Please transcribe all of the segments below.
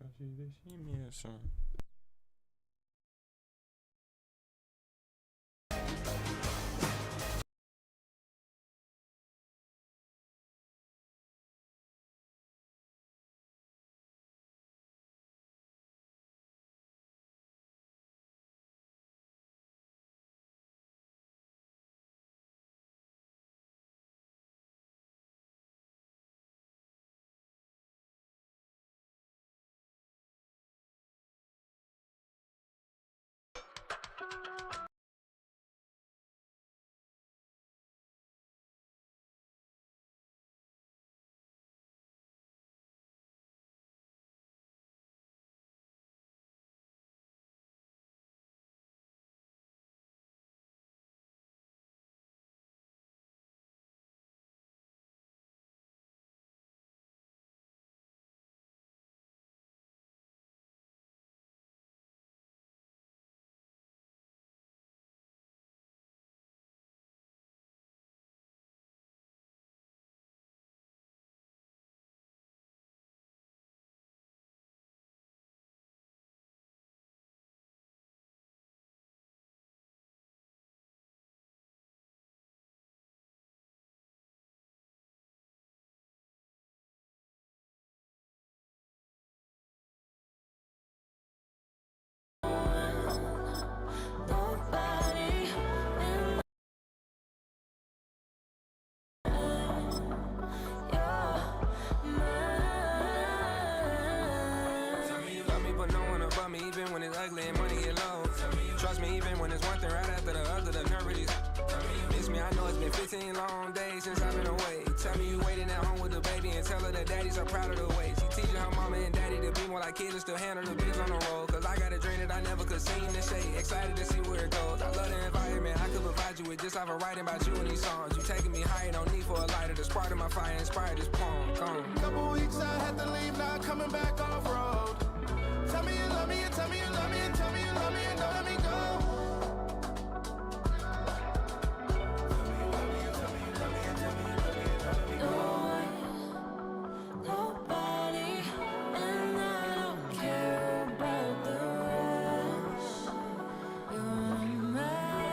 Especially they see me or something. Even when it's ugly and money get low. Trust me, even when it's one thing right after the other, the nerve really miss me. I know it's been 15 long days since I've been away. Tell me you waiting at home with the baby and tell her that daddy's so proud of the way. She teaching her mama and daddy to be more like kids and still handle the biz on the road. Cause I got a dream that I never could seem to say. Excited to see where it goes. I love the environment. I could provide you with just like a writing about you in these songs. You taking me higher, no need for a lighter. The spark of my fire inspired this poem. Come. Couple weeks I had to leave, now coming back off road. Tell me you love me and tell me you love me and tell me you love me and don't let me go. Nobody, and I don't care about the rest. You're mine.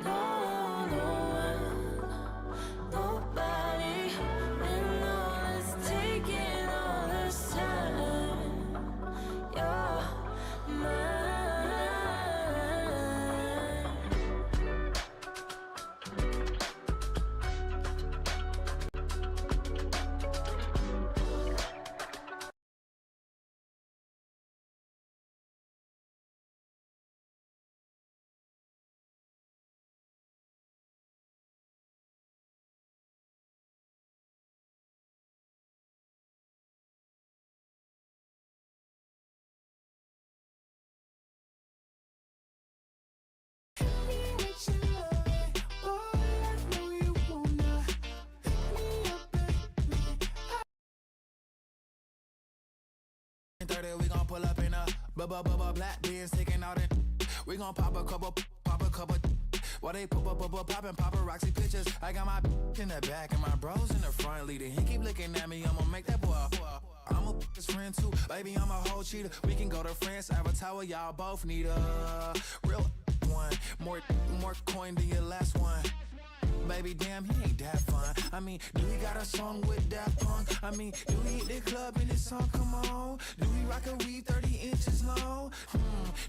No one, nobody, and all that's taking all this time. You're mine. We gon' pull up in a black beans taking out it. We gon' pop a couple. While they poppin' paparazzi pictures. I got my in the back and my bros in the front leading. He keep looking at me, I'ma make that boy. I'm a his friend too, baby, I'm a whole cheater. We can go to France, Avatar, y'all both need a real one. More coin than your last one. Baby, damn, he ain't that fun. I mean, do he got a song with that punk? I mean, do he hit the club in this song? Come on. Do he rock a weave 30 inches long?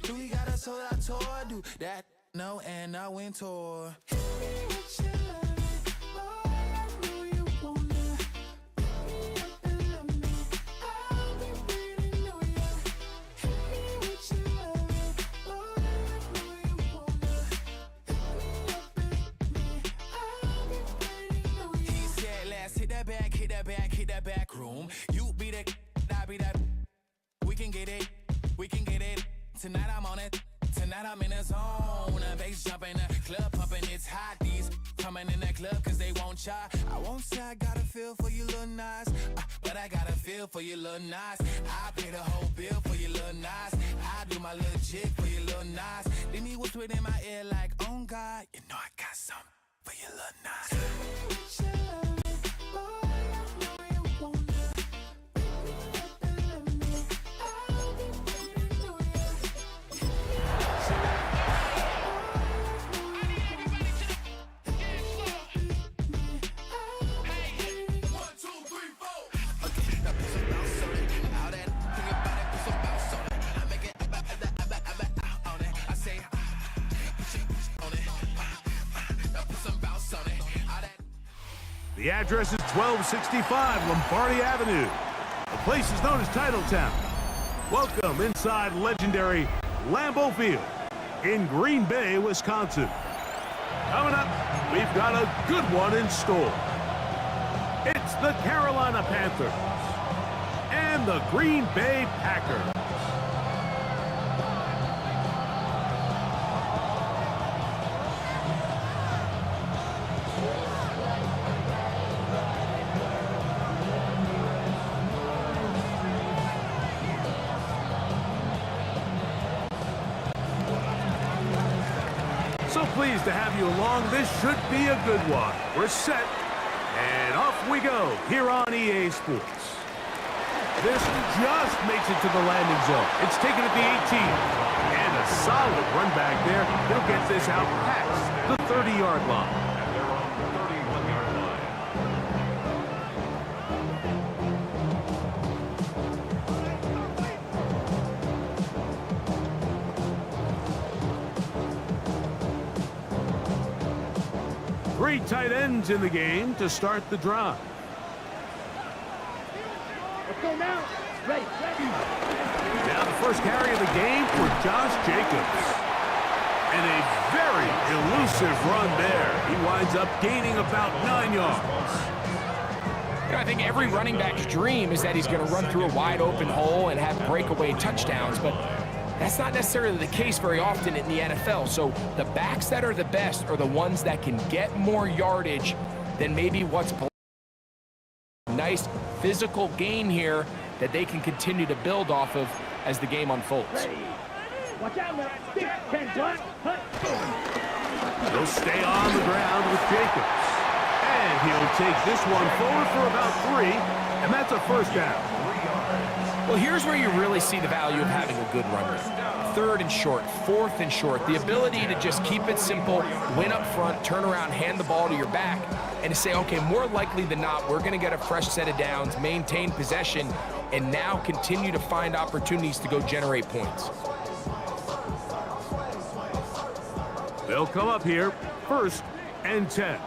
Do he got a sold out tour? Do that? No, and I went tour. Hit me with your love, boy, I know you wanna. Pick me up and love me. I'll be waiting on ya. Hit me with your love, boy, I know you wanna. Pick me up and love me. I'll be waiting on ya. He said, let's hit that back room. You be the, I be that. We can get it. Tonight I'm on it. Tonight I'm in the zone. Bass jumping, club pumping, it's hot. These coming in the club cause they won't try. I won't say I got a feel for you little nice, but I got a feel for you little nice. I pay the whole bill for you little nice. I do my little jig for you little nice. Then he whisper in my ear like, oh God, you know I got something for you little nice. Tell me what you love, boy, I know you wanna. Pick me up The address is 1265 Lombardi Avenue. The place is known as Titletown. Welcome inside legendary Lambeau Field in Green Bay, Wisconsin. Coming up, we've got a good one in store. It's the Carolina Panthers and the Green Bay Packers. So pleased to have you along. This should be a good one. We're set, and off we go here on EA Sports. This just makes it to the landing zone. It's taken at the 18, and a solid run back there. He'll get this out past the 30-yard line. And they're on the 31-yard line. Three tight ends in the game to start the drive. Let's go now. Ready. Now the first carry of the game for Josh Jacobs. And a very elusive run there. He winds up gaining about 9 yards. You know, I think every running back's dream is that he's going to run through a wide open hole and have breakaway touchdowns, but that's not necessarily the case very often in the NFL. So the backs that are the best are the ones that can get more yardage than maybe what's nice physical gain here that they can continue to build off of as the game unfolds. Ready. Watch out now. 6, 10, John. He'll stay on the ground with Jacobs. And he'll take this one forward for about 3, and that's a first down. Well, here's where you really see the value of having a good runner. 3rd and short, 4th and short, the ability to just keep it simple, win up front, turn around, hand the ball to your back, and to say, okay, more likely than not, we're going to get a fresh set of downs, maintain possession, and now continue to find opportunities to go generate points. They'll come up here, 1st and 10.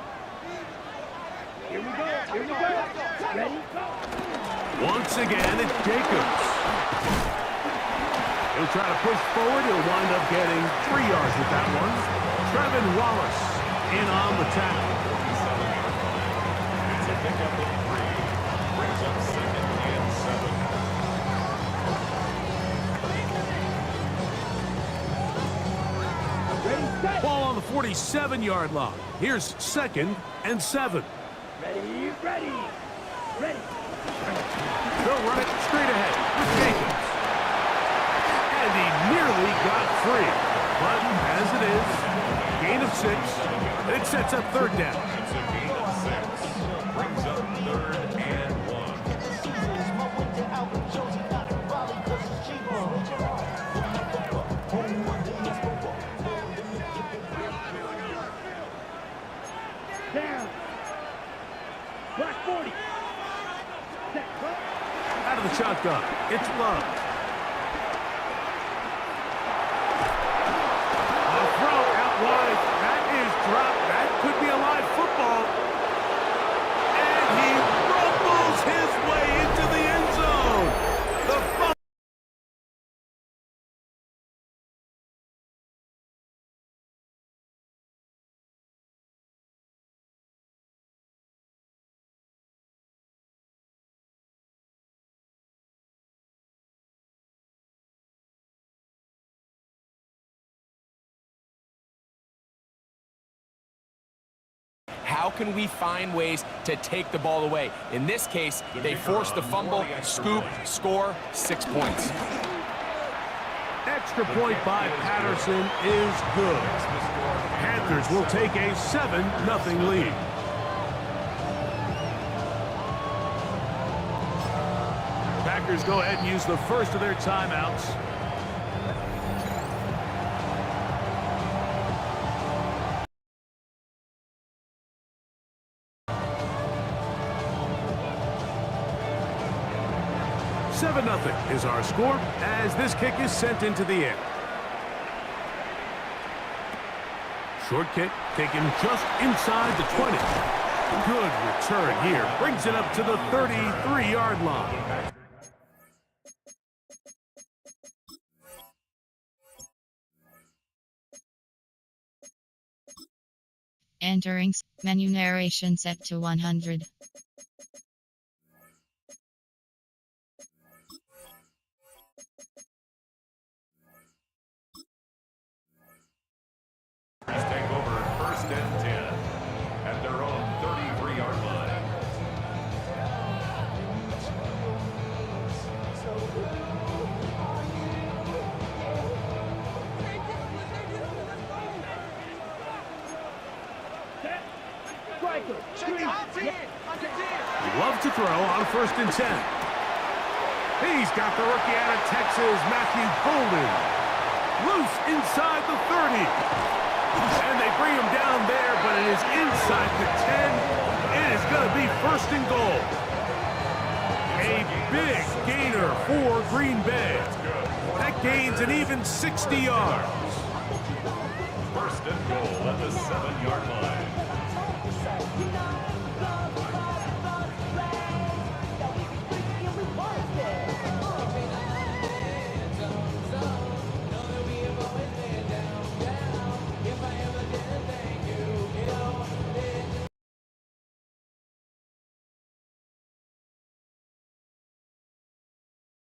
Here we go. Ready, go. Once again, it's Jacobs. He'll try to push forward. He'll wind up getting 3 yards with that one. Trevin Wallace in on the tackle. It's a pickup of 3. Brings up 2nd and 7. Ready, set. Ball on the 47-yard line. Here's 2nd and 7. Ready. They'll run it straight ahead with Jacobs. And he nearly got free. But as it is, gain of 6, and it sets up 3rd down. It's a gain of 6. Brings up 3rd and 1. Down. Black 40. Out of the shotgun, it's Love. A throw out wide. That is dropped. That could be a live football. And he rumbles his way into the end zone. The fumble. How can we find ways to take the ball away? In this case, they forced the fumble, scoop, score, 6 points. Extra point by Patterson is good. Panthers will take a 7-0 lead. Packers go ahead and use the first of their timeouts. Nothing is our score as this kick is sent into the air. Short kick taken just inside the 20. Good return here. Brings it up to the 33-yard line. Entering menu narration set to 100. Take over 1st and 10 at their own 33-yard line. Striker, screen. Love to throw on 1st and 10. He's got the rookie out of Texas, Matthew Golden. Loose inside the 30. And they bring him down there, but it is inside the 10. It is going to be 1st and goal. A big gainer for Green Bay. That gains an even 60 yards. 1st and goal at the 7-yard line.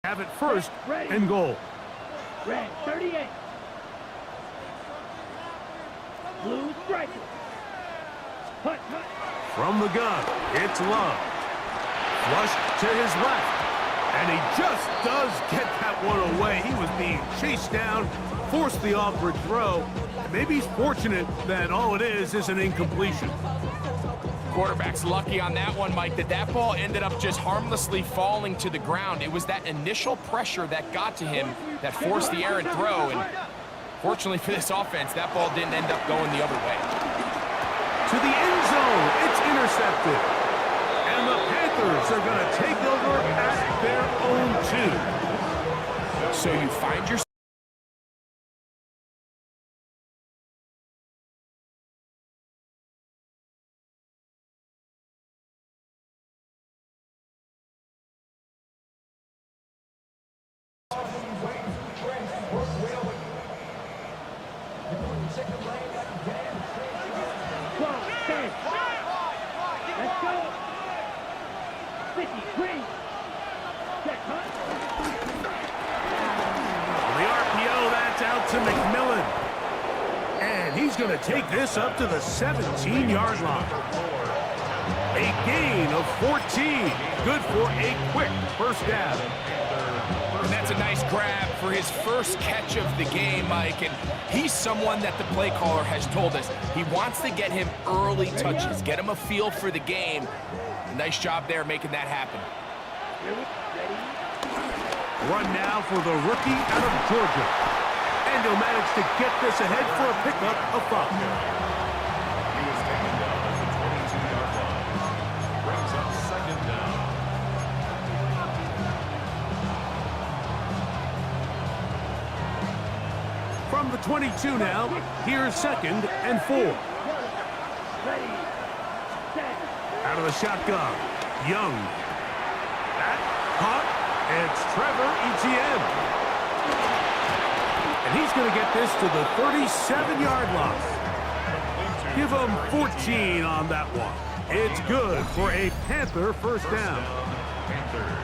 Have it 1st and goal. Red 38. Blue striker. Hut. From the gun, it's Love. Flush to his left. And he just does get that one away. He was being chased down, forced the awkward throw. And maybe he's fortunate that all it is an incompletion. Quarterback's lucky on that one, Mike, that ball ended up just harmlessly falling to the ground. It was that initial pressure that got to him that forced the errant throw. And fortunately for this offense, that ball didn't end up going the other way. To the end zone, it's intercepted. And the Panthers are going to take over at their own 2. So you find yourself Let's go. 53. Check, huh? The RPO, that's out to McMillan. And he's going to take this up to the 17-yard line. A gain of 14. Good for a quick 1st down. And that's a nice grab for his first catch of the game, Mike. And he's someone that the play caller has told us he wants to get him early touches, get him a feel for the game. Nice job there making that happen. Run now for the rookie out of Georgia. And he'll manage to get this ahead for a pickup of 5. He was taken down at the 22-yard line. Brings up 2nd down. From the 22 now, here's 2nd and 4. Ready. Set. Out of the shotgun, Young. That caught. It's Trevor Etienne. And he's going to get this to the 37-yard line. Give him 14 on that one. It's good for a Panther 1st down.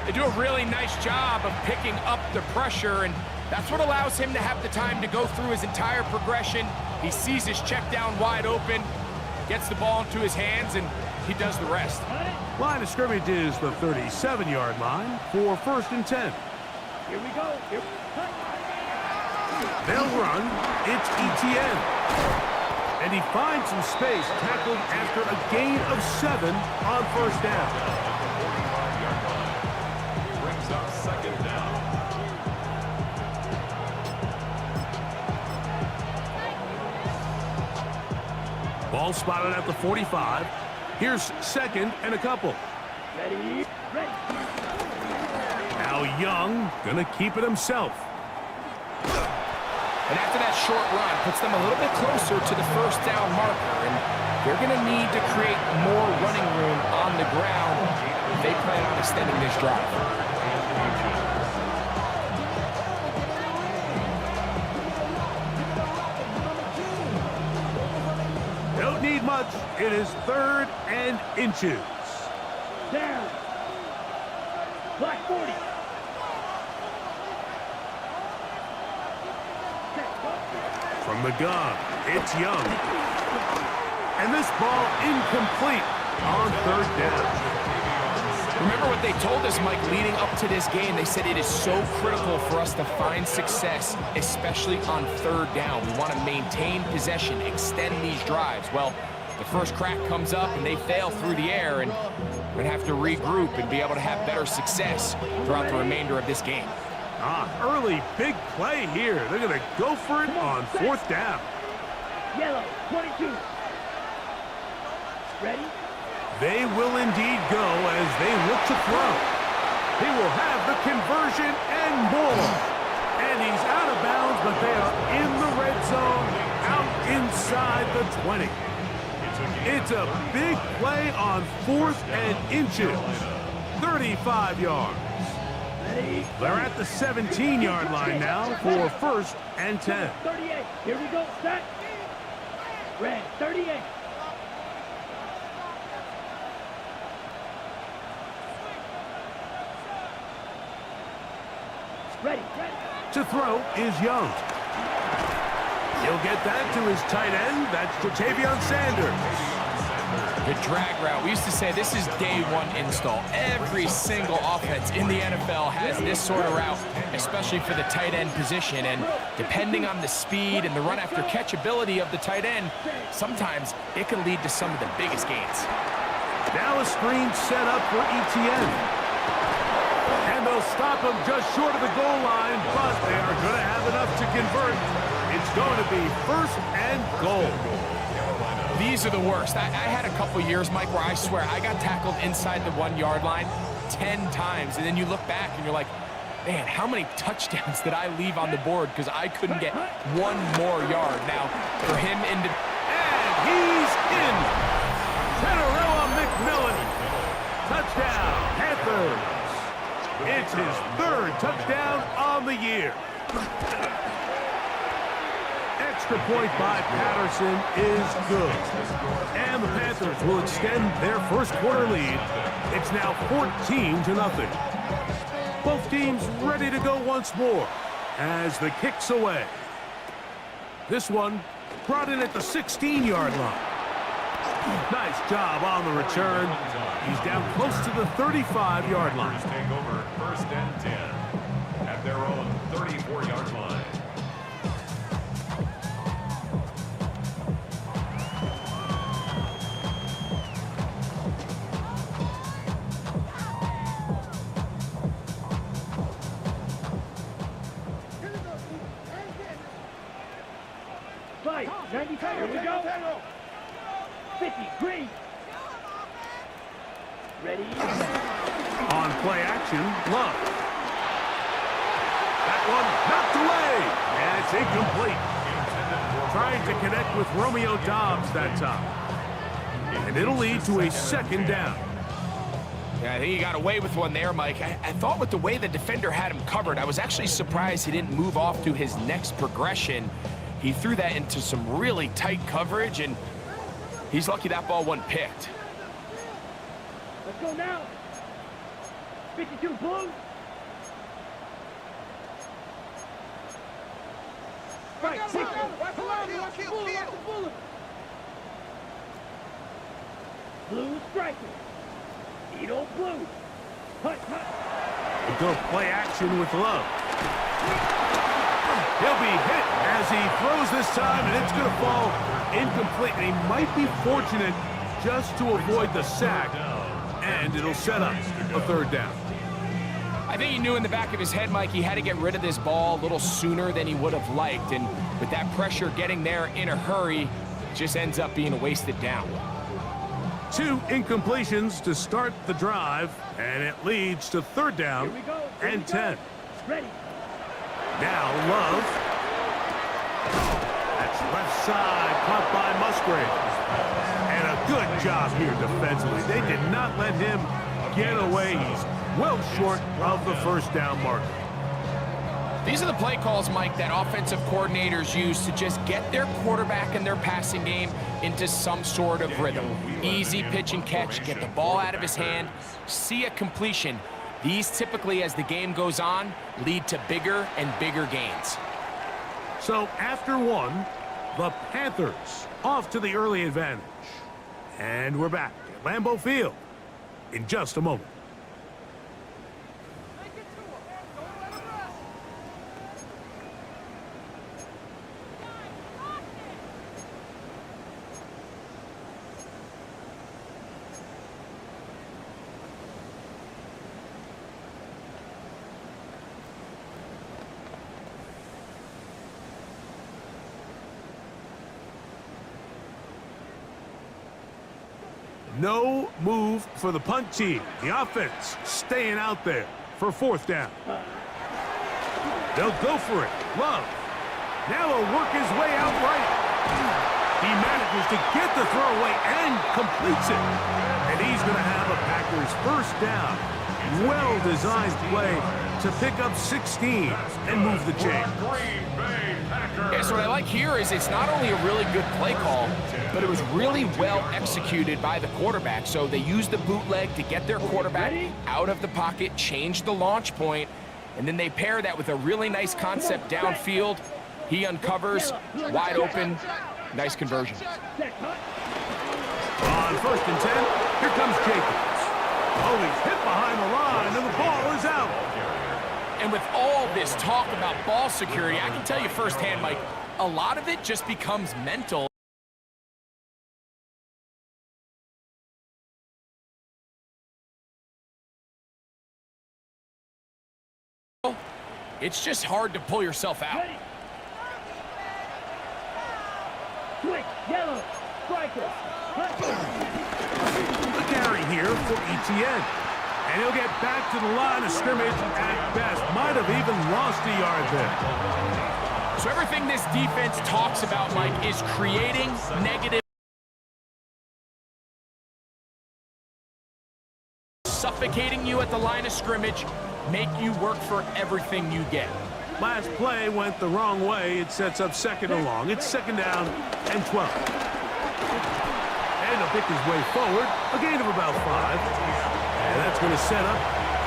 They do a really nice job of picking up the pressure, and that's what allows him to have the time to go through his entire progression. He sees his check down wide open, gets the ball into his hands, and he does the rest. Line of scrimmage is the 37-yard line for 1st and 10. Here we go. They'll run. It's Etienne. And he finds some space, tackled after a gain of 7 on 1st down. Brings up 2nd down. Ball spotted at the 45. Here's 2nd and a couple. Ready. Now Young gonna keep it himself. And after that short run, puts them a little bit closer to the first down marker. And they're going to need to create more running room on the ground if they plan on extending this drive. Don't need much. It is 3rd and inches. Down. Black 40. From the gun, it's Young. And this ball incomplete on 3rd down. Remember what they told us, Mike, leading up to this game. They said it is so critical for us to find success, especially on 3rd down. We want to maintain possession, extend these drives. Well, the first crack comes up and they fail through the air, and we're going to have to regroup and be able to have better success throughout the remainder of this game. Early big play here. They're going to go for it on 4th down. Yellow, 22. Ready? They will indeed go as they look to throw. He will have the conversion and more. And he's out of bounds, but they are in the red zone, out inside the 20. It's a big play on 4th and inches. 35 yards. Ready? They're at the 17-yard line now for 1st and 10. 38. Here we go. Set. Red, 38. Ready. To throw is Young. He'll get that to his tight end. That's Jatavion Sanders. The drag route. We used to say this is day one install. Every single offense in the NFL has this sort of route, especially for the tight end position. And depending on the speed and the run after catch ability of the tight end, sometimes it can lead to some of the biggest gains. Now a screen set up for Etienne. And they'll stop him just short of the goal line, but they are going to have enough to convert. It's going to be 1st and goal. These are the worst. I had a couple years, Mike, where I swear I got tackled inside the 1-yard line 10 times, and then you look back and you're like, man, how many touchdowns did I leave on the board because I couldn't get one more yard. Now, for him into... And he's in! Teteroa McMillan. Touchdown, Panthers. It's his 3rd touchdown on the year. Extra point by Patterson is good. And the Panthers will extend their first quarter lead. It's now 14-0. Both teams ready to go once more as the kick's away. This one brought in at the 16-yard line. Nice job on the return. He's down close to the 35-yard line. Take over 1st and 10 at their own 34-yard line. Fight. 95. Here we go. 50. Green. Ready? On play action, Love. That one knocked away, and it's incomplete. Trying to connect with Romeo Dobbs that time. And it'll lead to a 2nd down. Yeah, I think he got away with one there, Mike. I thought with the way the defender had him covered, I was actually surprised he didn't move off to his next progression. He threw that into some really tight coverage, and he's lucky that ball wasn't picked. Let's go now. 52 blue. Right, 60. Blue striker. Needle blue. Hut. We'll go play action with Love. He'll be hit as he throws this time, and it's going to fall incomplete. And he might be fortunate just to avoid the sack, and it'll set up a 3rd down. I think he knew in the back of his head, Mike, he had to get rid of this ball a little sooner than he would have liked. And with that pressure getting there in a hurry, it just ends up being a wasted down. 2 incompletions to start the drive, and it leads to 3rd down and 10. Ready. Now Love. That's left side, caught by Musgrave. And a good job here defensively. They did not let him get away. He's well short of the first down marker. These are the play calls, Mike, that offensive coordinators use to just get their quarterback and their passing game into some sort of rhythm. Easy pitch and catch, get the ball out of his hand, see a completion. These typically, as the game goes on, lead to bigger and bigger gains. So after one, the Panthers off to the early advantage. And we're back at Lambeau Field in just a moment. No move for the punt team. The offense staying out there for fourth down. They'll go for it. Love. Now he'll work his way out right. He manages to get the throwaway and completes it. And he's going to have a Packers first down. Well-designed play to pick up 16 and move the chain. Yeah, so what I like here is it's not only a really good play call, but it was really well executed by the quarterback. So they used the bootleg to get their quarterback out of the pocket, change the launch point, and then they pair that with a really nice concept downfield. He uncovers, wide open, nice conversion. On first and 10, here comes Jacobs. Oh, he's hit behind the line, and the ball is out. And with all this talk about ball security, I can tell you firsthand, Mike, a lot of it just becomes mental. It's just hard to pull yourself out. Quick, yellow, strikers. A carry here for ETN. And he'll get back to the line of scrimmage at best. Might have even lost a yard there. So everything this defense talks about, Mike, is creating negative, suffocating you at the line of scrimmage, make you work for everything you get. Last play went the wrong way. It sets up second and long. It's second down and 12. And he'll pick his way forward. A gain of about 5. And that's going to set up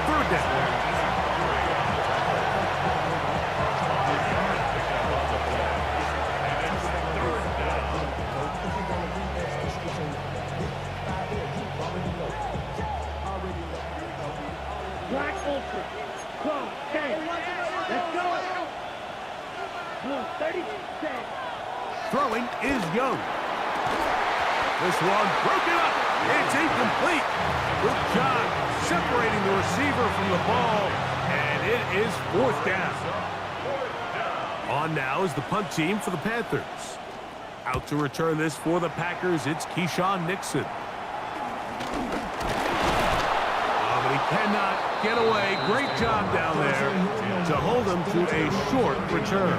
third down. Black Ultra. Close. 10. Let's go. Blue 30. Set. Throwing is Young. This one broken up. It's incomplete. Good job separating the receiver from the ball, and it is fourth down. On now is the punt team for the Panthers. Out to return this for the Packers, it's Keyshawn Nixon. But he cannot get away. Great job down there to hold him to a short return.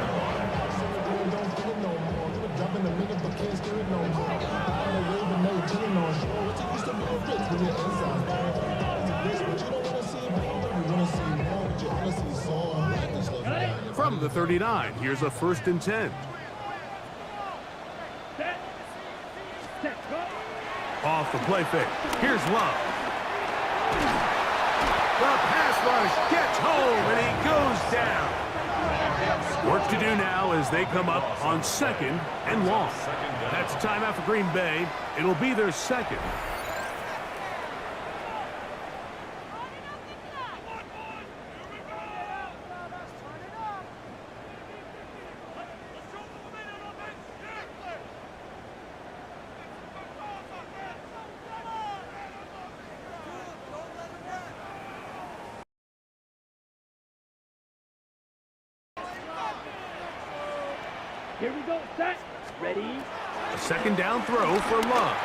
From the 39, here's a first and 10. Set. Set. Go. Off the play fake. Here's Love. The pass rush gets home, and he goes down. Work to do now as they come up on second and long. That's a timeout for Green Bay. It'll be their second. Here we go. Set. Ready. A second down throw for Love.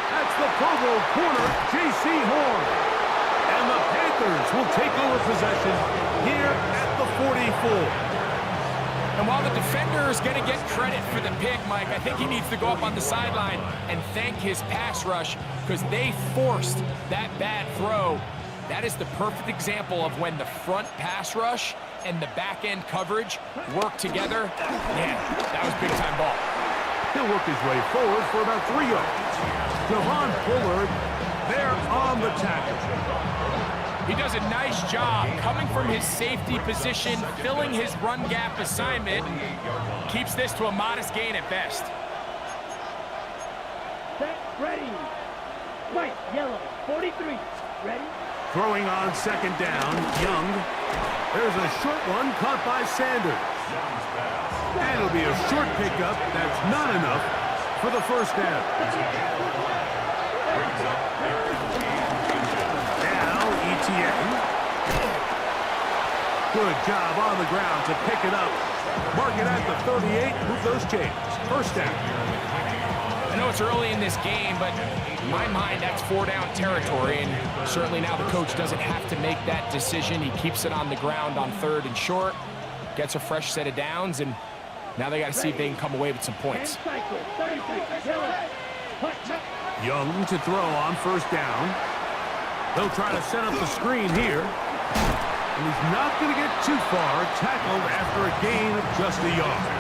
That's the Pro Bowl corner, J.C. Horn. And the Panthers will take over possession here at the 44. And while the defender is going to get credit for the pick, Mike, I think he needs to go up on the sideline and thank his pass rush because they forced that bad throw. That is the perfect example of when the front pass rush and the back end coverage work together. Man, that was big-time ball. He'll work his way forward for about 3 yards. Javon Bullard there on the tackle. He does a nice job coming from his safety position, filling his run gap assignment. Keeps this to a modest gain at best. Set, ready. White, yellow, 43. Ready? Throwing on second down, Young. There's a short one caught by Sanders. And it'll be a short pickup. That's not enough for the first down. ETN. Good job on the ground to pick it up. Mark it at the 38. Move those chains. First down. I know it's early in this game, but in my mind, that's 4-down territory. And certainly now the coach doesn't have to make that decision. He keeps it on the ground on 3rd and short. Gets a fresh set of downs. And now they got to see if they can come away with some points. Young to throw on first down. They'll try to set up the screen here. And he's not going to get too far. Tackled after a gain of just a yard.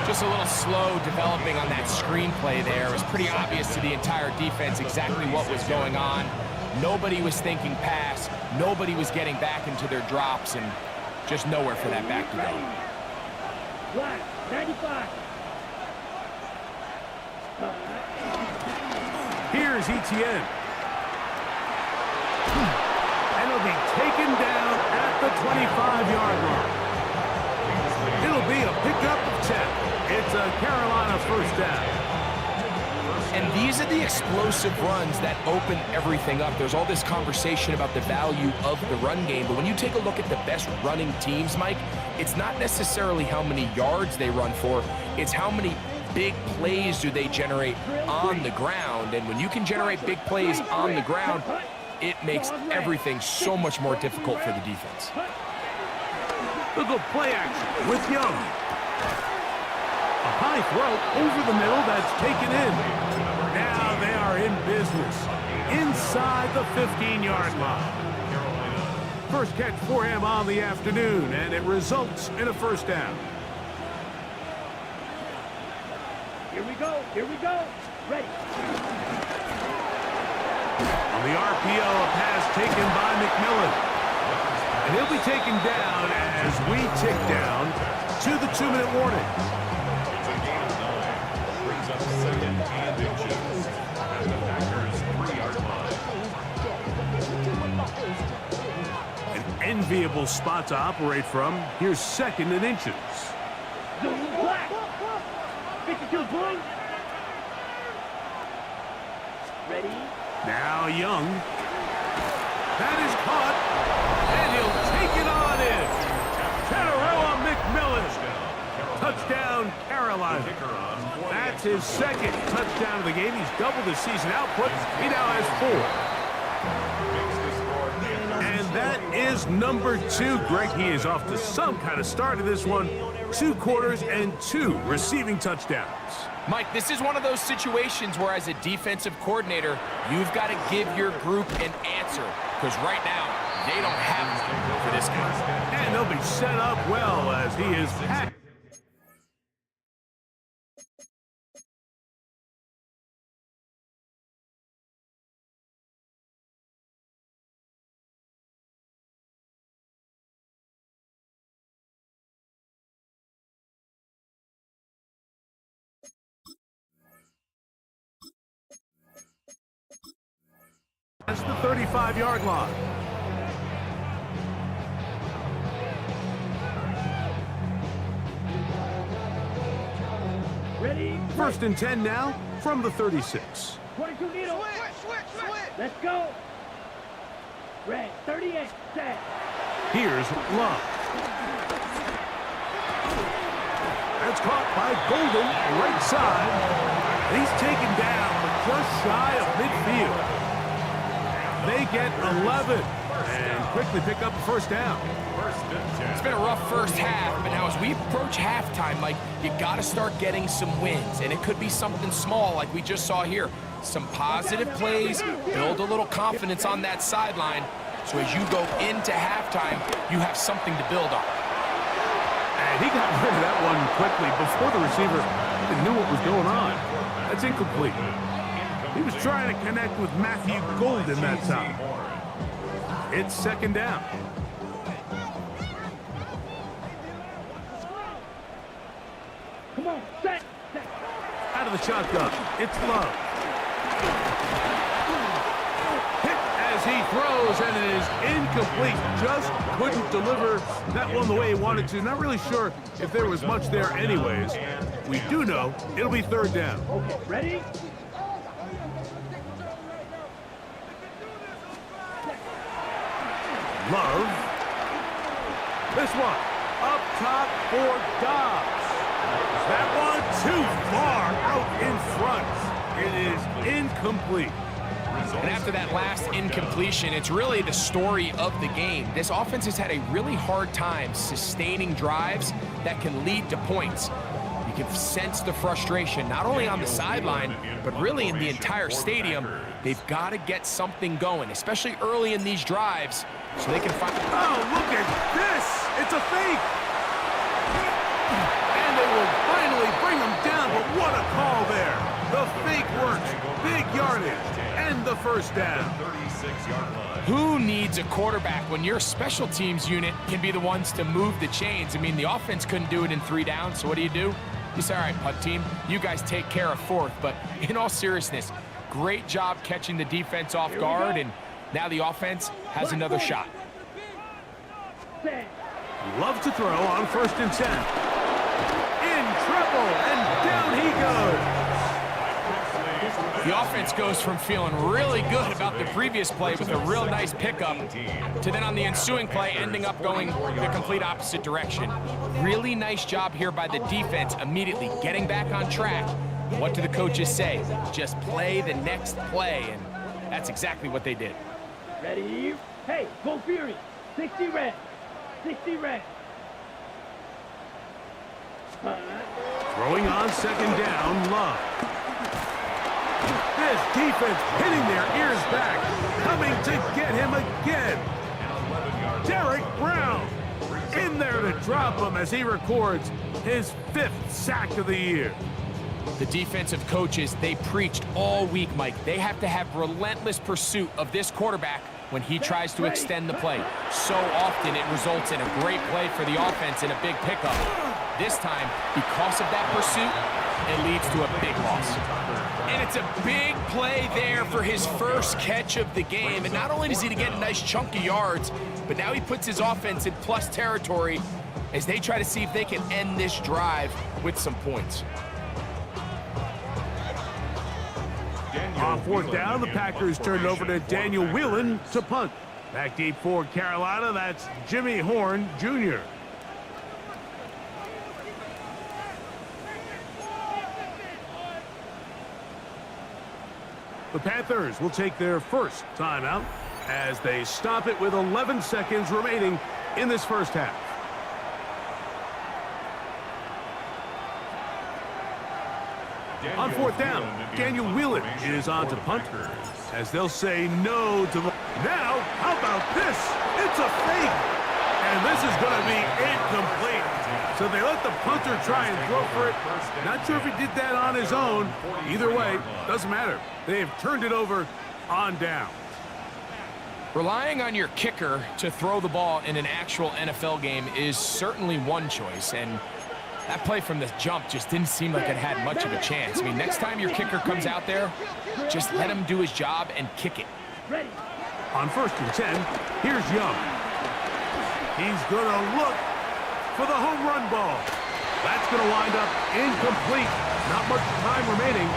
Just a little slow developing on that screenplay there. It was pretty obvious to the entire defense exactly what was going on. Nobody was thinking pass. Nobody was getting back into their drops, and just nowhere for that back to go. Black, 95. Here's ETN. And it'll be taken down at the 25-yard line. It'll be a pickup of 10. It's a Carolina first down. And these are the explosive runs that open everything up. There's all this conversation about the value of the run game, but when you take a look at the best running teams, Mike, it's not necessarily how many yards they run for, it's how many big plays do they generate on the ground. And when you can generate big plays on the ground, it makes everything so much more difficult for the defense. Look at play action with Young. A high throw over the middle that's taken in. Now they are in business inside the 15-yard line. First catch for him on the afternoon, and it results in a first down. Here we go, here we go. Ready. On the RPO, a pass taken by McMillan. And he'll be taken down as we tick down to the 2-minute warning. It's a gain of 9. Brings up 2nd and inches at the Packers' 3-yard line. An enviable spot to operate from. Here's 2nd and inches. Black. 52 blue. Ready. Now Young. That is caught. And he'll take it on in. Tatarella McMillan. Touchdown, Carolina. That's his 2nd touchdown of the game. He's doubled his season output. He now has 4. And that is number 2. Greg, he is off to some kind of start in this one. 2 quarters and 2 receiving touchdowns. Mike, this is one of those situations where as a defensive coordinator, you've got to give your group an answer. Because right now, they don't have one for this guy. And they'll be set up well as he is packed. That's the 35-yard line. Ready. 1st and 10 now from the 36. 22 needle. Let's go. Red, 38, set. Here's Love. That's caught by Golden, right side. And he's taken down just shy of midfield. They get 11 and quickly pick up a first down. It's been a rough first half, but now as we approach halftime, Mike, you got to start getting some wins, and it could be something small like we just saw here. Some positive plays, build a little confidence on that sideline, so as you go into halftime, you have something to build on. And he got rid of that one quickly before the receiver even knew what was going on. That's incomplete. He was trying to connect with Matthew Golden that time. It's second down. Come on, set. Out of the shotgun, it's Love. Hit as he throws, and it is incomplete. Just couldn't deliver that one the way he wanted to. Not really sure if there was much there anyways. We do know it'll be third down. Okay, ready? Love. This one up top for Dobbs. That one too far out in front. It is incomplete. And after that last incompletion, it's really the story of the game. This offense has had a really hard time sustaining drives that can lead to points. You can sense the frustration, not only on the sideline, but really in the entire stadium. They've got to get something going, especially early in these drives, so they can find... Oh, look at this! It's a fake! And they will finally bring him down, but what a call there! The fake works, big yardage, and the first down. Who needs a quarterback when your special teams unit can be the ones to move the chains? I mean, the offense couldn't do it in 3 downs, so what do? You say, all right, punt team, you guys take care of 4th, but in all seriousness, great job catching the defense off guard, and now the offense has another shot. Love to throw on 1st and 10. In trouble, and down he goes. The offense goes from feeling really good about the previous play with a real nice pickup to then on the ensuing play ending up going the complete opposite direction. Really nice job here by the defense immediately getting back on track. What do the coaches say? Just play the next play, and that's exactly what they did. Ready? Hey, go Fury. 60 red. 60 red. Throwing on 2nd down, Love. This defense hitting their ears back, coming to get him again. Derek Brown in there to drop him as he records his 5th sack of the year. The defensive coaches, they preached all week, Mike. They have to have relentless pursuit of this quarterback when he tries to extend the play. So often it results in a great play for the offense and a big pickup. This time, because of that pursuit, it leads to a big loss. And it's a big play there for his first catch of the game. And not only does he get a nice chunk of yards, but now he puts his offense in plus territory as they try to see if they can end this drive with some points. On 4th down, the Packers turned over to Daniel Whelan to punt. Back deep for Carolina, that's Jimmy Horn Jr. The Panthers will take their first timeout as they stop it with 11 seconds remaining in this first half. On 4th down, Daniel Whelan is on to punt as they'll say no to the... Now, how about this? It's a fake, and this is going to be incomplete. So they let the punter try and throw for it. Not sure if he did that on his own. Either way, doesn't matter. They have turned it over on down. Relying on your kicker to throw the ball in an actual NFL game is certainly one choice, and that play from the jump just didn't seem like it had much of a chance. I mean, next time your kicker comes out there, just let him do his job and kick it. On 1st and 10, here's Young. He's going to look for the home run ball. That's going to wind up incomplete. Not much time remaining.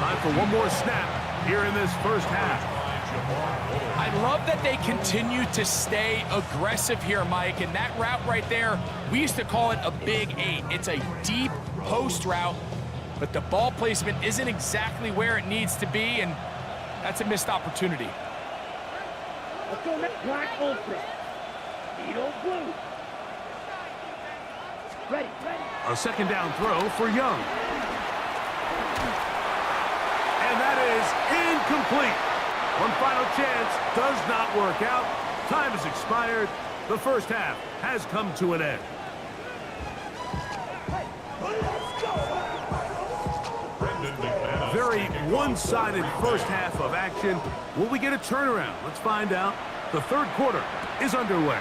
Time for one more snap here in this first half. I love that they continue to stay aggressive here, Mike, and that route right there, we used to call it a big 8. It's a deep post route, but the ball placement isn't exactly where it needs to be, and that's a missed opportunity. Let's go next. Black Ultra. Needle blue. Ready, ready. A second down throw for Young. And that is incomplete. One final chance does not work out. Time has expired. The first half has come to an end. Very one-sided first half of action. Will we get a turnaround? Let's find out. The third quarter is underway.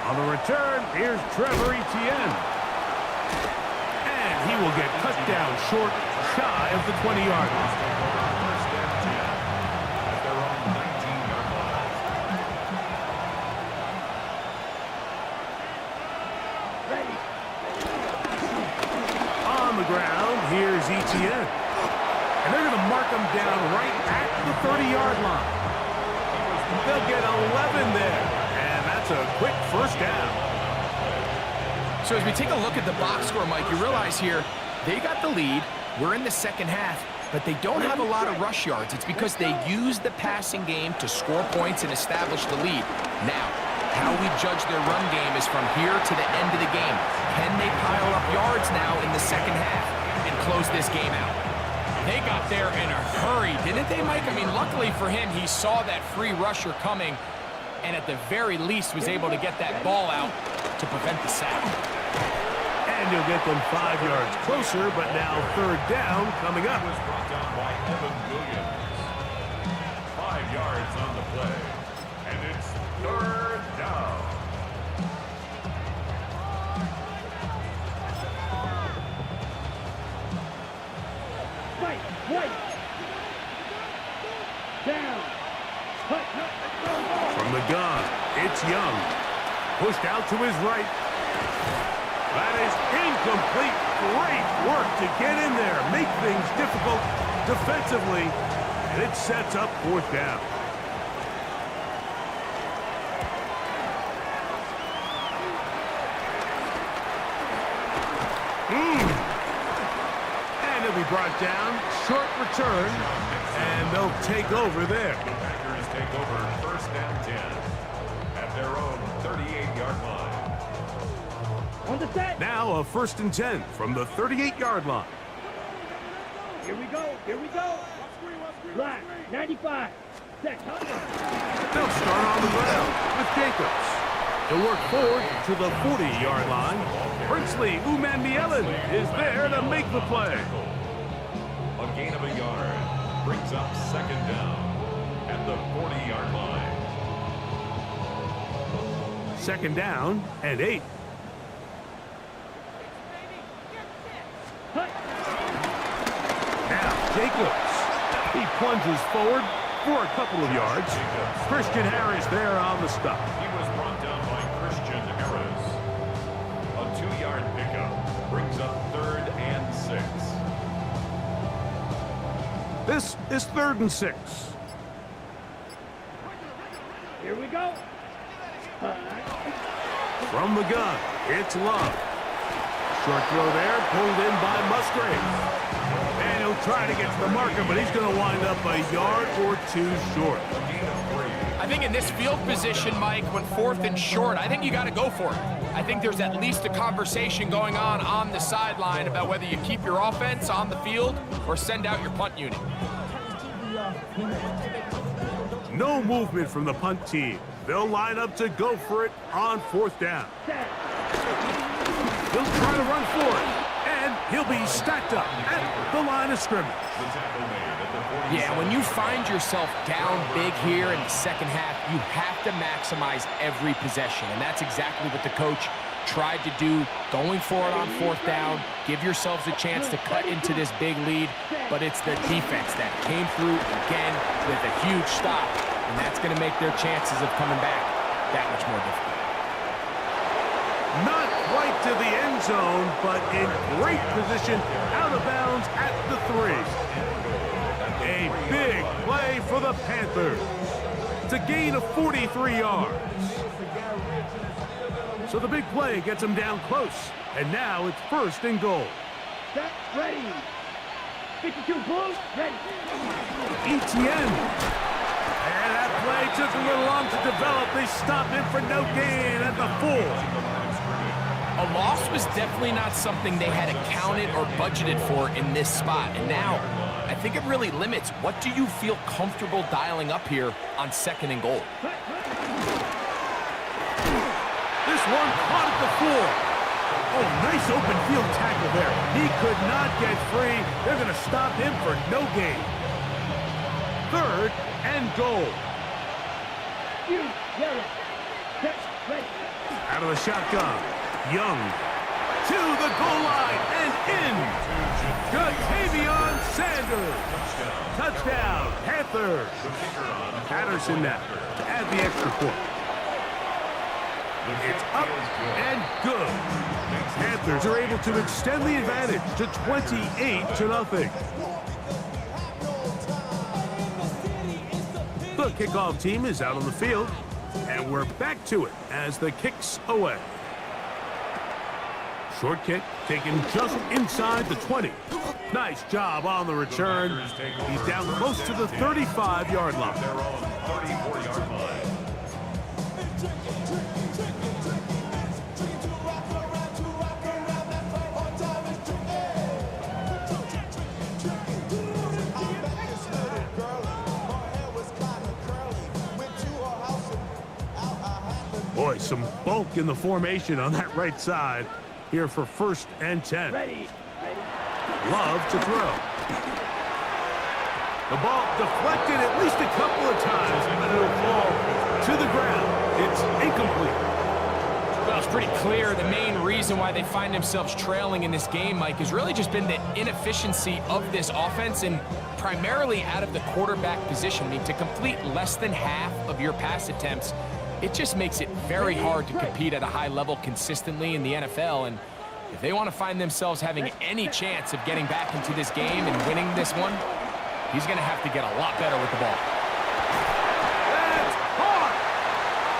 On the return, here's Trevor Etienne. And he will get cut down short, shy of the 20-yard line. On the ground, here's Etienne. And they're going to mark him down right at the 30-yard line. They'll get 11 there. And that's a quick first down. So as we take a look at the box score, Mike, you realize here, they got the lead. We're in the second half, but they don't have a lot of rush yards. It's because they use the passing game to score points and establish the lead. Now, how we judge their run game is from here to the end of the game. Can they pile up yards now in the second half and close this game out? They got there in a hurry, didn't they, Mike? I mean, luckily for him, he saw that free rusher coming and at the very least was able to get that ball out to prevent the sack. And you'll get them 5 yards closer, but now third down coming up. Was brought down by Evan Williams. 5 yards on the play. And it's third down. Right, right. Down. Cut, cut, go, go. From the gun, it's Young. Pushed out to his right. That is incomplete. Great work to get in there. Make things difficult defensively. And it sets up fourth down. And he'll be brought down. Short return. And they'll take over there. The Packers take over first and 10 at their own 38-yard line. On the set. Now a first and 10 from the 38-yard line. Here we go, here we go. Black, 95. Set, They'll start on the ground with Jacobs. He'll work forward to the 40-yard line. Princely Umanmielen is there to make the play. A gain of a yard brings up second down at the 40-yard line. Second down and 8. Now Jacobs. He plunges forward for a couple of yards. Christian Harris there on the stop. He was brought down by Christian Harris. A 2-yard pickup brings up third and 6. This is third and 6. Here we go. From the gun, it's Love. Short throw there, pulled in by Musgrave. And he'll try to get to the marker, but he's going to wind up a yard or 2 short. I think in this field position, Mike, when fourth and short, I think you got to go for it. I think there's at least a conversation going on the sideline about whether you keep your offense on the field or send out your punt unit. No movement from the punt team. They'll line up to go for it on fourth down. He'll try to run for it, and he'll be stacked up at the line of scrimmage. Yeah, when you find yourself down big here in the second half, you have to maximize every possession, and that's exactly what the coach tried to do, going for it on fourth down. Give yourselves a chance to cut into this big lead, but it's the defense that came through again with a huge stop, and that's going to make their chances of coming back that much more difficult. Not quite to the end zone, but in great position, out of bounds at the 3. A big play for the Panthers. It's a gain of 43 yards. So the big play gets them down close, and now it's first and goal. Set, ready. 52 blue, ready. Etienne And that play took a little long to develop. They stopped him for no gain at the 4. A loss was definitely not something they had accounted or budgeted for in this spot. And now, I think it really limits what do you feel comfortable dialing up here on 2nd and goal. This one caught at the 4. Oh, nice open field tackle there. He could not get free. They're going to stop him for no gain. 3rd and goal. Out of the shotgun. Young to the goal line and in. Jatavion Sanders. Touchdown, Panthers. Patterson now to add the extra point. It's up and good. Panthers are able to extend the advantage to 28-0. The kickoff team is out on the field, and we're back to it as the kick's away. Short kick taken just inside the 20. Nice job on the return. He's down close to the 35-yard line. Their own 34-yard line. Boy, some bulk in the formation on that right side. Here for 1st and 10. Love to throw. The ball deflected at least a couple of times, but it'll fall to the ground. It's incomplete. Well, it's pretty clear the main reason why they find themselves trailing in this game, Mike, has really just been the inefficiency of this offense and primarily out of the quarterback position. I mean, to complete less than half of your pass attempts, it just makes it very hard to compete at a high level consistently in the NFL. And if they want to find themselves having any chance of getting back into this game and winning this one, he's going to have to get a lot better with the ball. That's hard!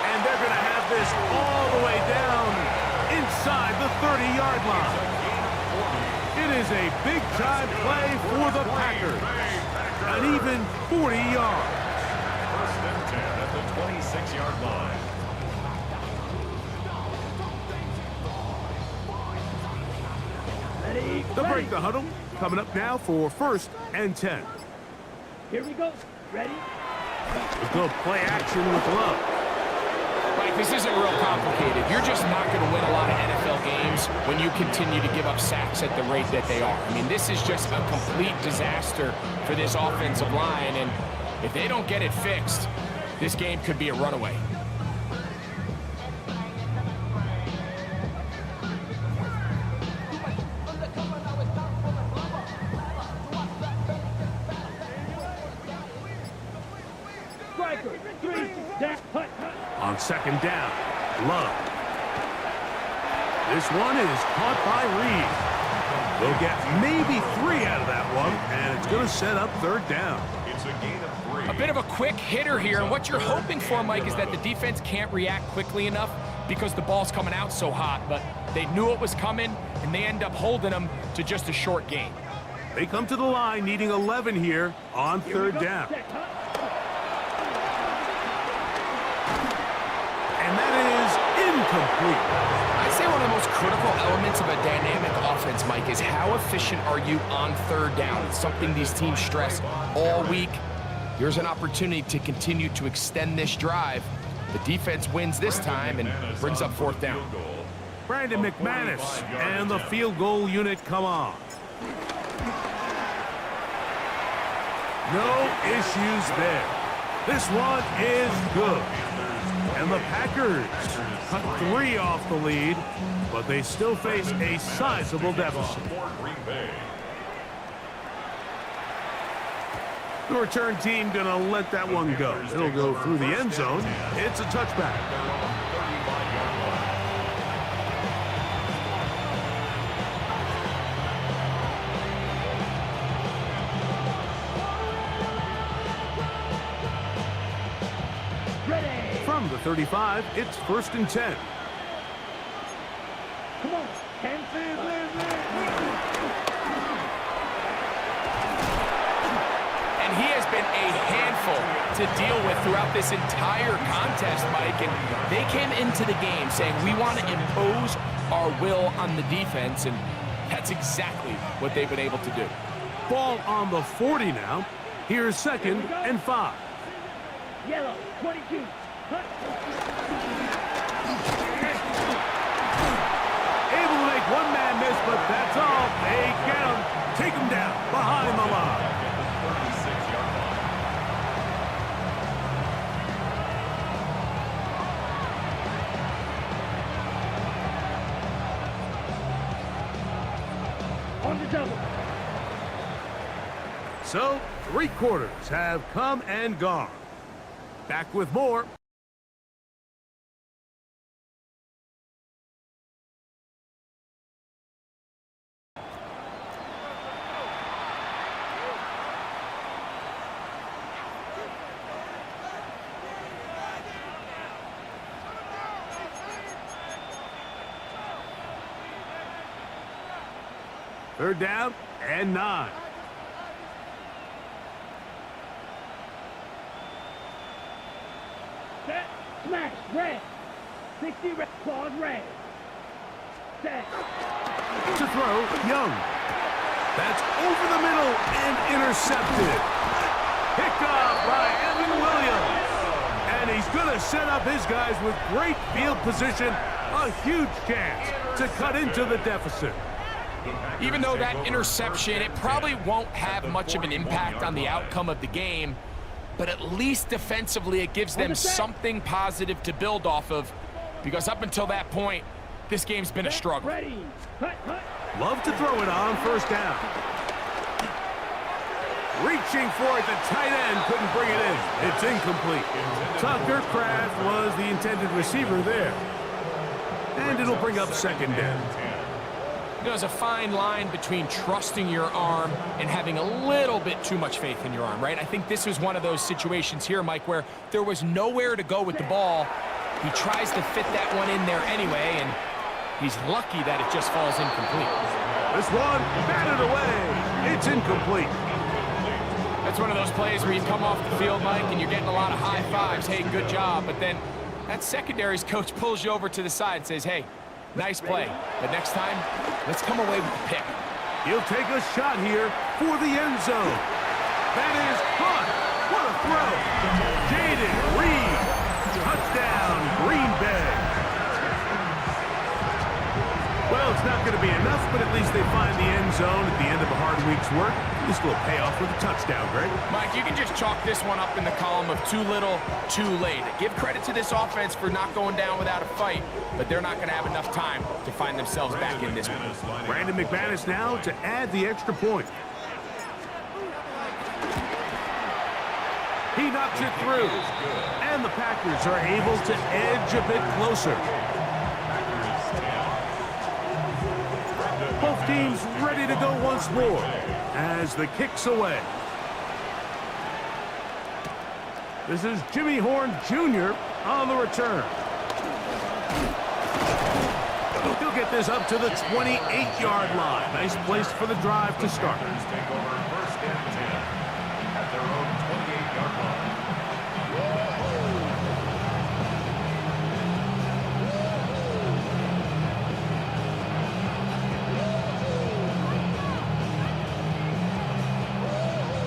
And they're going to have this all the way down inside the 30-yard line. It is a big-time play for the Packers. An even 40 yards. 1st and 10 at the 26-yard line. The break the huddle coming up now for 1st and 10. Here we go. Ready? Let's go play action with Love. Mike, this isn't real complicated. You're just not going to win a lot of NFL games when you continue to give up sacks at the rate that they are. I mean, this is just a complete disaster for this offensive line, and if they don't get it fixed, this game could be a runaway. On 2nd down, Love. This one is caught by Reed. They'll get maybe 3 out of that one, and it's going to set up 3rd down. It's a gain of 3. A bit of a quick hitter here, and what you're hoping for, Mike, is that the defense can't react quickly enough because the ball's coming out so hot, but they knew it was coming, and they end up holding them to just a short gain. They come to the line needing 11 here on 3rd down. And that is incomplete. I'd say one of the most critical elements of a dynamic offense, Mike, is how efficient are you on 3rd down? It's something these teams stress all week. Here's an opportunity to continue to extend this drive. The defense wins this time and brings up 4th down. Brandon McManus and the field goal unit come on. No issues there. This one is good. And the Packers cut 3 off the lead, but they still face a sizable deficit. The return team gonna let that one go. It'll go through the end zone. It's a touchback. From the 35, it's 1st and 10. Come on. 10. And he has been a handful to deal with throughout this entire contest, Mike, and they came into the game saying, we want to impose our will on the defense, and that's exactly what they've been able to do. Ball on the 40 now. Here's 2nd and 5. Yellow, 22. Hut. Able to make one man miss, but that's all. They get him. Take him down behind the line. On the double. So, 3 quarters have come and gone. Back with more. Third down and 9. Set. Smash. Red. 60 red. Claws red. Set. To throw, Young. That's over the middle and intercepted. Picked off by Evan Williams. And he's going to set up his guys with great field position. A huge chance to cut into the deficit. Even though that interception, it probably won't have much of an impact on the outcome of the game, but at least defensively it gives them something positive to build off of, because up until that point, this game's been a struggle. Ready. Hut, hut. Love to throw it on 1st down. Reaching for it, the tight end couldn't bring it in. It's incomplete. Tucker Kraft was the intended receiver there. And it'll bring up 2nd down. There's a fine line between trusting your arm and having a little bit too much faith in your arm, right? I think this was one of those situations here, Mike, where there was nowhere to go with the ball. He tries to fit that one in there anyway, and he's lucky that it just falls incomplete. This one batted away. It's incomplete. That's one of those plays where you come off the field, Mike, and you're getting a lot of high fives. Hey, good job. But then that secondary's coach pulls you over to the side and says, hey, nice play, but next time, let's come away with the pick. He'll take a shot here for the end zone. That is caught. What a throw. Jaden Reed. Touchdown, Green Bay. Well, it's not going to be enough, but at least they find the end zone at the end of a hard week's work. This will pay off with a touchdown, Greg. Mike, you can just chalk this one up in the column of too little, too late. Give credit to this offense for not going down without a fight, but they're not going to have enough time to find themselves back in this one. Brandon McManus now to add the extra point. He knocks it through, and the Packers are able to edge a bit closer. Both teams ready to go once more as the kick's away. This is Jimmy Horn Jr. on the return. He'll get this up to the 28-yard line. Nice place for the drive to start. Take over 1st and 10 at their own 28-yard line.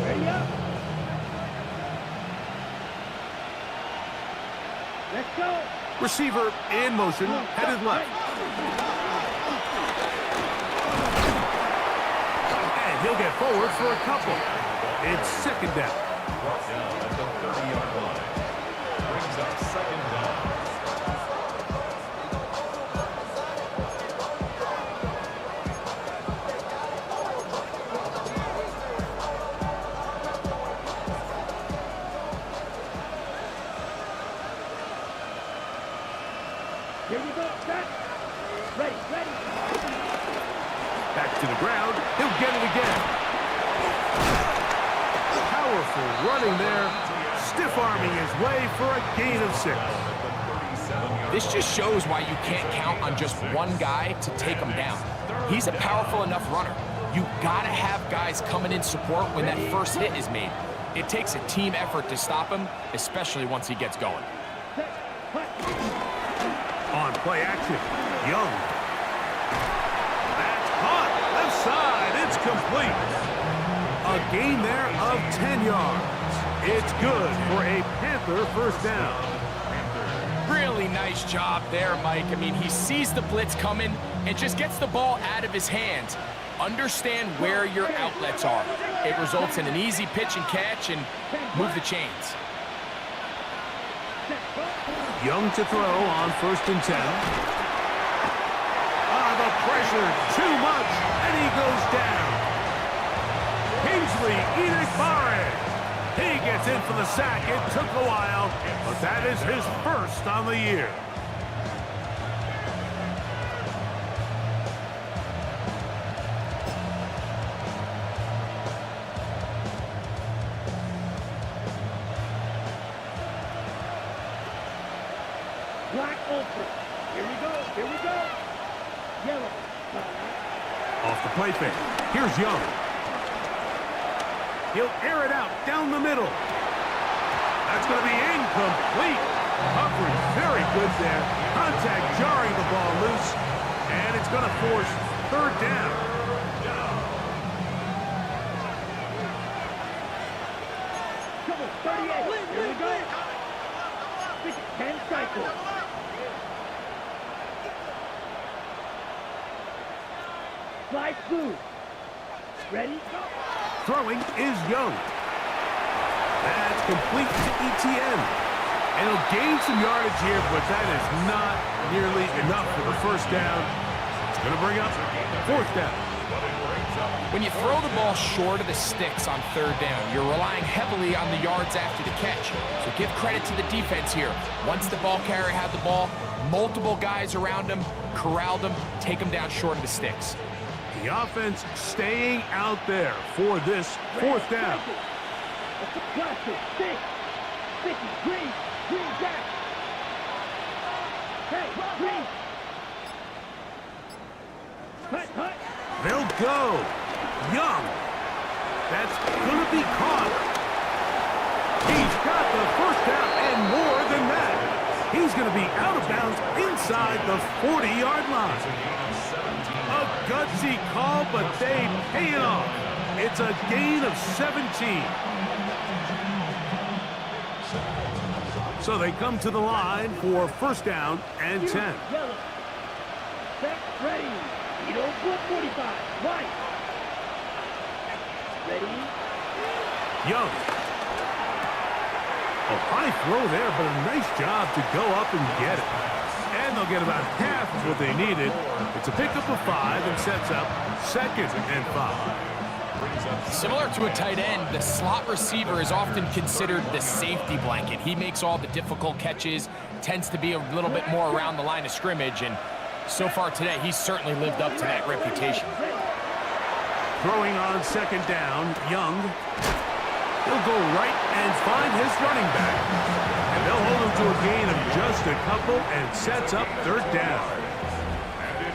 Ready up. Let's go. Receiver in motion, headed left. And he'll get forward for a couple. It's 2nd down. Brought down at the 30-yard line. Brings up 2nd down. Here we go. Set. Ready, ready. Back to the ground. He'll get it again. Powerful running there. Stiff-arming his way for a gain of 6. This just shows why you can't count on just one guy to take him down. He's a powerful enough runner. You gotta have guys coming in support when that first hit is made. It takes a team effort to stop him, especially once he gets going. On play action, Young. That's caught. Left side. It's complete. A gain there of 10 yards. It's good for a Panther first down. Really nice job there, Mike. I mean, he sees the blitz coming and just gets the ball out of his hands. Understand where your outlets are. It results in an easy pitch and catch and move the chains. Young to throw on 1st and 10. The pressure, too much, and he goes down. Kingsley Enikbare. He gets in for the sack. It took a while, but that is his first on the year. Black open. Here we go. Here we go. Yellow. Off the play fake. Here's Young. He'll air it out down the middle. That's going to be incomplete. Coverage very good there. Contact jarring the ball loose. And it's going to force 3rd down. Come on, 38. Here we go. 10 cycles. Slide through. Ready? Throwing is Young. That's complete to ETN. And he'll gain some yardage here, but that is not nearly enough for the first down. It's going to bring up 4th down. When you throw the ball short of the sticks on 3rd down, you're relying heavily on the yards after the catch. So give credit to the defense here. Once the ball carrier had the ball, multiple guys around him, corralled him, take him down short of the sticks. The offense staying out there for this 4th down. Classic, 6, 50, green back. Hey, green. Hut. They'll go. Young. That's going to be caught. He's got the first down and more than that. He's going to be out of bounds inside the 40-yard line. A gutsy call, but they pay it off. It's a gain of 17. So they come to the line for 1st down and 10. Yellow. Set, ready. You don't put 45. Right. Ready. Young. A high throw there, but a nice job to go up and get it. And they'll get about half of what they needed. It's a pickup of 5 and sets up 2nd and 5. Similar to a tight end, the slot receiver is often considered the safety blanket. He makes all the difficult catches, tends to be a little bit more around the line of scrimmage, and so far today, he's certainly lived up to that reputation. Throwing on 2nd down, Young. He'll go right and find his running back. And they'll hold him to a gain of just a couple and sets up 3rd down.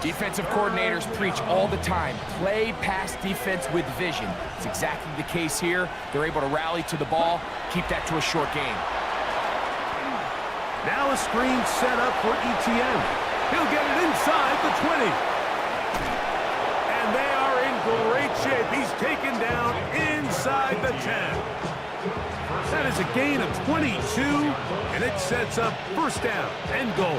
Defensive coordinators preach all the time, play pass defense with vision. It's exactly the case here. They're able to rally to the ball, keep that to a short gain. Now a screen set up for ETN. He'll get it inside the 20. And they are in great shape. He's taken down inside the 10. That is a gain of 22, and it sets up 1st down and goal.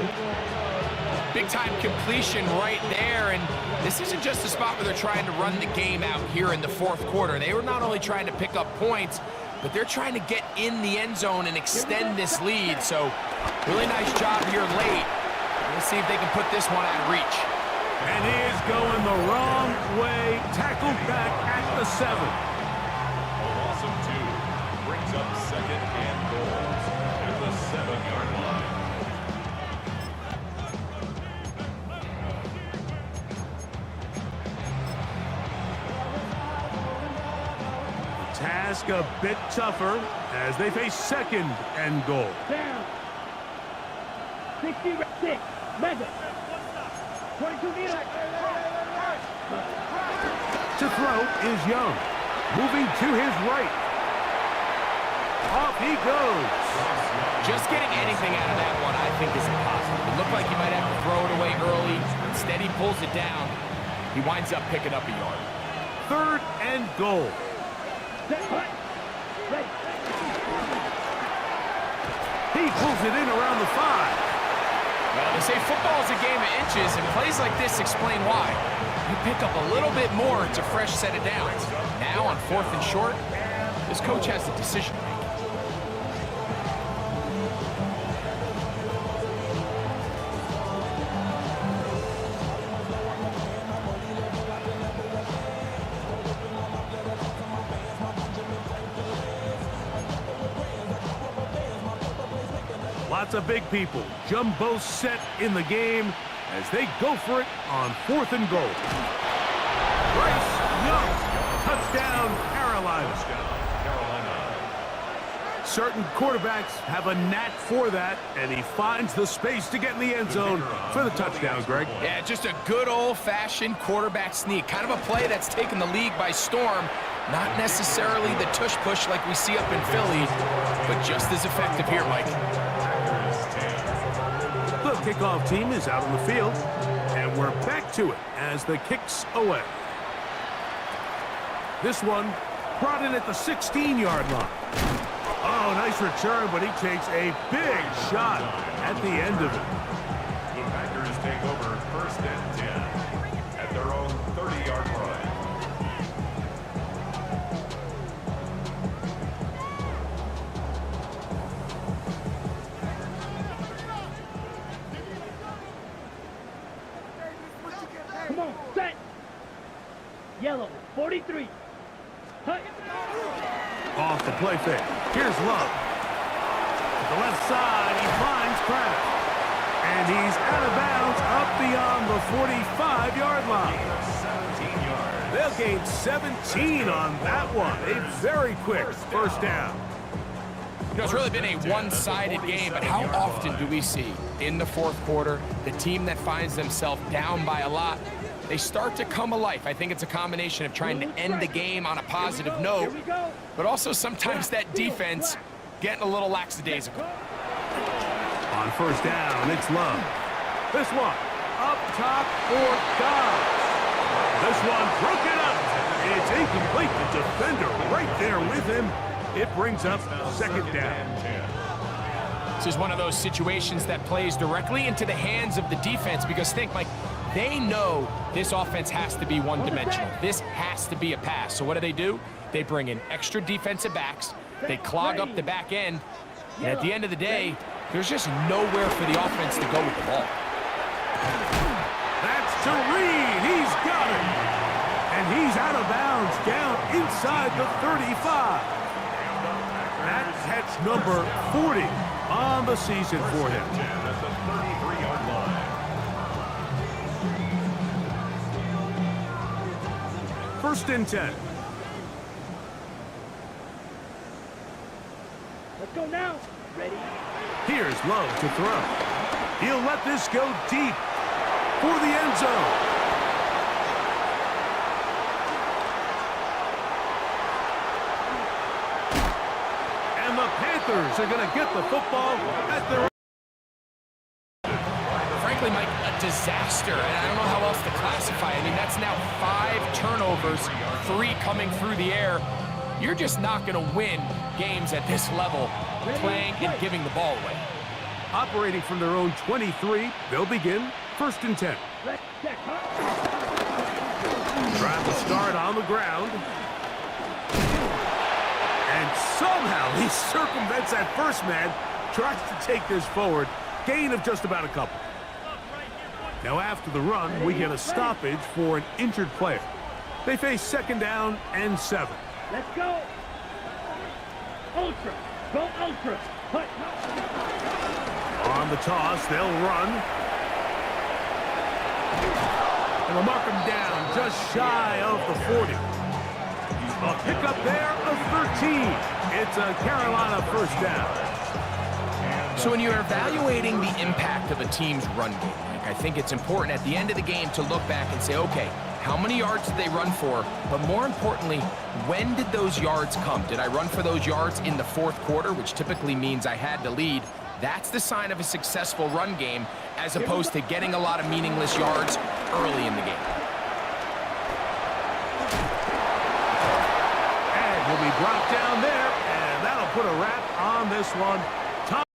Big-time completion right there, and this isn't just a spot where they're trying to run the game out here in the 4th quarter. They were not only trying to pick up points, but they're trying to get in the end zone and extend this lead. So, really nice job here late. Let's see if they can put this one out of reach. And he is going the wrong way, tackled back at the 7. Awesome 2 brings up 2nd and goal at the 7-yard line. Task a bit tougher as they face 2nd and goal. Down. 66. Mega. 22 meters. To throw is Young. Moving to his right. Off he goes. Just getting anything out of that one, I think, is impossible. It looked like he might have to throw it away early. Instead, he pulls it down. He winds up picking up a yard. 3rd and goal. He pulls it in around the 5. Well, they say football is a game of inches, and plays like this explain why. You pick up a little bit more, it's a fresh set of downs. Now, on 4th and short, this coach has a decision to make. Lots of big people. Jumbo set in the game as they go for it on 4th and goal. Bryce Young, touchdown, Carolina. Certain quarterbacks have a knack for that, and he finds the space to get in the end zone for the touchdown, Greg. Yeah, just a good old-fashioned quarterback sneak. Kind of a play that's taken the league by storm. Not necessarily the tush-push like we see up in Philly, but just as effective here, Mike. The kickoff team is out on the field, and we're back to it as the kick's away. This one brought in at the 16-yard line. Oh, nice return, but he takes a big shot at the end of it. The Packers take over 1st and 10 at their own 30-yard line. Come on, set. Yellow, 43. Hut. Off the play fake. Here's Love. To the left side, he finds Kraft. And he's out of bounds up beyond the 45-yard line. 17 yards. They'll gain 17 on that one. A very quick 1st down. You know, it's really been a one-sided game, but how often do we see in the 4th quarter the team that finds themselves down by a lot, they start to come alive? I think it's a combination of trying to end the game on a positive note, but also sometimes that defense getting a little lackadaisical. On 1st down, it's Love. This one, up top for Dobbs. This one broken up. It's incomplete. The defender right there with him. It brings up 2nd down. This is one of those situations that plays directly into the hands of the defense because think, Mike, they know this offense has to be one-dimensional. This has to be a pass. So what do? They bring in extra defensive backs. They clog up the back end. And at the end of the day, there's just nowhere for the offense to go with the ball. That's to Reed. He's got it. And he's out of bounds down inside the 35. That's catch number 40 on the season for him. At the 33-yard line. 1st and 10. Let's go now. Ready? Here's Love to throw. He'll let this go deep for the end zone. And the Panthers are going to get the football at their own. Frankly, Mike, a disaster, and I don't know how else to classify it. I mean, that's now 5 turnovers, 3 coming through the air. You're just not going to win games at this level playing and giving the ball away. Operating from their own 23, they'll begin 1st and 10. Trying to start on the ground. And somehow he circumvents that first man, tries to take this forward. Gain of just about a couple. Now after the run, we get a stoppage for an injured player. They face 2nd down and 7. Let's go. Ultra. Go ultra. Hut. On the toss, they'll run. And they'll mark him down just shy of the 40. A pickup there of 13. It's a Carolina 1st down. So when you're evaluating the impact of a team's run game, I think it's important at the end of the game to look back and say, okay, how many yards did they run for, but more importantly, when did those yards come? Did I run for those yards in the fourth quarter, which typically means I had to lead? That's the sign of a successful run game, as opposed to getting a lot of meaningless yards early in the game. And he'll be brought down there, and that'll put a wrap on this one.